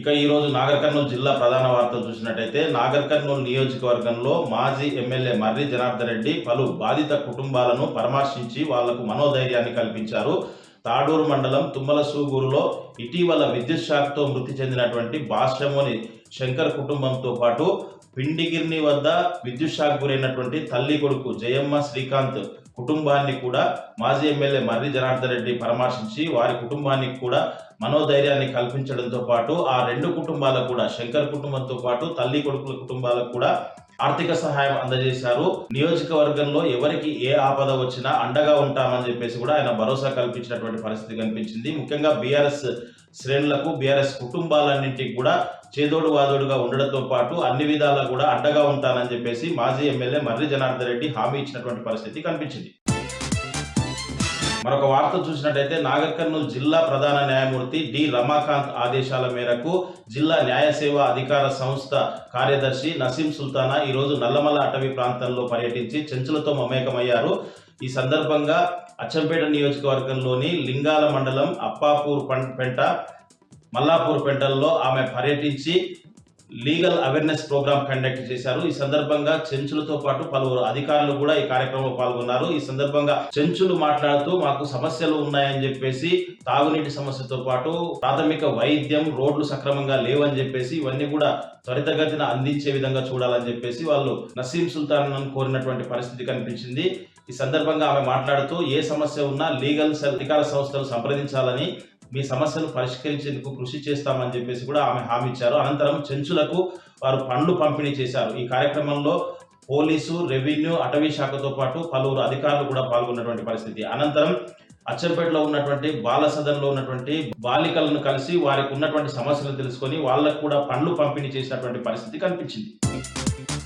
ఇక ఈరోజు నాగర్ కర్నూలు జిల్లా ప్రధాన వార్తలు చూసినట్టయితే నాగర్ కర్నూలు నియోజకవర్గంలో మాజీ ఎమ్మెల్యే మర్రి జనార్దన్ రెడ్డి పలు బాధిత కుటుంబాలను పరామర్శించి వాళ్లకు మనోధైర్యాన్ని కల్పించారు. తాడూరు మండలం తుమ్మలసూగూరులో ఇటీవల విద్యుత్ షాక్తో మృతి చెందినటువంటి భాష్యమోని శంకర్ కుటుంబంతో పాటు పిండిగిర్ని వద్ద విద్యుత్ షాక్ గురైనటువంటి తల్లి కొడుకు జయమ్మ శ్రీకాంత్ కుటుంబాన్ని కూడా మాజీ ఎమ్మెల్యే మర్రి జనార్దన్ రెడ్డి పరామర్శించి వారి కుటుంబానికి కూడా మనోధైర్యాన్ని కల్పించడంతో పాటు ఆ రెండు కుటుంబాలకు కూడా శంకర్ కుటుంబంతో పాటు తల్లి కొడుకుల కుటుంబాలకు కూడా ఆర్థిక సహాయం అందజేశారు. నియోజకవర్గంలో ఎవరికి ఏ ఆపద వచ్చినా అండగా ఉంటామని చెప్పేసి కూడా ఆయన భరోసా కల్పించినటువంటి పరిస్థితి కనిపించింది. ముఖ్యంగా బీఆర్ఎస్ శ్రేణులకు బీఆర్ఎస్ కుటుంబాలన్నింటికి కూడా చేదోడు వాదోడుగా ఉండడంతో పాటు అన్ని విధాలా కూడా అండగా ఉంటానని చెప్పేసి మాజీ ఎమ్మెల్యే మర్రి జనార్దన్ రెడ్డి హామీ ఇచ్చినటువంటి పరిస్థితి కనిపించింది. మరొక వార్త చూసినట్టయితే నాగర్ కర్నూలు జిల్లా ప్రధాన న్యాయమూర్తి డి రమాకాంత్ ఆదేశాల మేరకు జిల్లా న్యాయ సేవా అధికార సంస్థ కార్యదర్శి నసీం సుల్తానా ఈరోజు నల్లమల అటవీ ప్రాంతంలో పర్యటించి చెంచులతో మమేకమయ్యారు. ఈ సందర్భంగా అచ్చంపేట నియోజకవర్గంలోని లింగాల మండలం అప్పాపూర్ పెంట మల్లాపూర్ పెంటల్లో ఆమె పర్యటించి లీగల్ అవేర్నెస్ ప్రోగ్రామ్ కండక్ట్ చేశారు. ఈ సందర్భంగా చెంచులతో పాటు పలువురు అధికారులు కూడా ఈ కార్యక్రమంలో పాల్గొన్నారు. ఈ సందర్భంగా చెంచులు మాట్లాడుతూ మాకు సమస్యలు ఉన్నాయని చెప్పేసి తాగునీటి సమస్యతో పాటు ప్రాథమిక వైద్యం రోడ్లు సక్రమంగా లేవని చెప్పేసి ఇవన్నీ కూడా త్వరితగతిన అందించే విధంగా చూడాలని చెప్పేసి వాళ్ళు నసీం సుల్తాన్ కోరినటువంటి పరిస్థితి కనిపించింది. ఈ సందర్భంగా ఆమె మాట్లాడుతూ ఏ సమస్య ఉన్నా లీగల్ అధికార సంస్థలు సంప్రదించాలని మీ సమస్యలు పరిష్కరించేందుకు కృషి చేస్తామని చెప్పేసి కూడా ఆమె హామీ ఇచ్చారు. అనంతరం చెంచులకు వారు పండ్లు పంపిణీ చేశారు. ఈ కార్యక్రమంలో పోలీసు, రెవెన్యూ, అటవీ శాఖతో పాటు పలువురు అధికారులు కూడా పాల్గొన్నటువంటి పరిస్థితి. అనంతరం అచ్చంపేటలో ఉన్నటువంటి బాల సదన్లో ఉన్నటువంటి బాలికలను కలిసి వారికి ఉన్నటువంటి సమస్యలు తెలుసుకొని వాళ్ళకు కూడా పండ్లు పంపిణీ చేసినటువంటి పరిస్థితి కనిపించింది.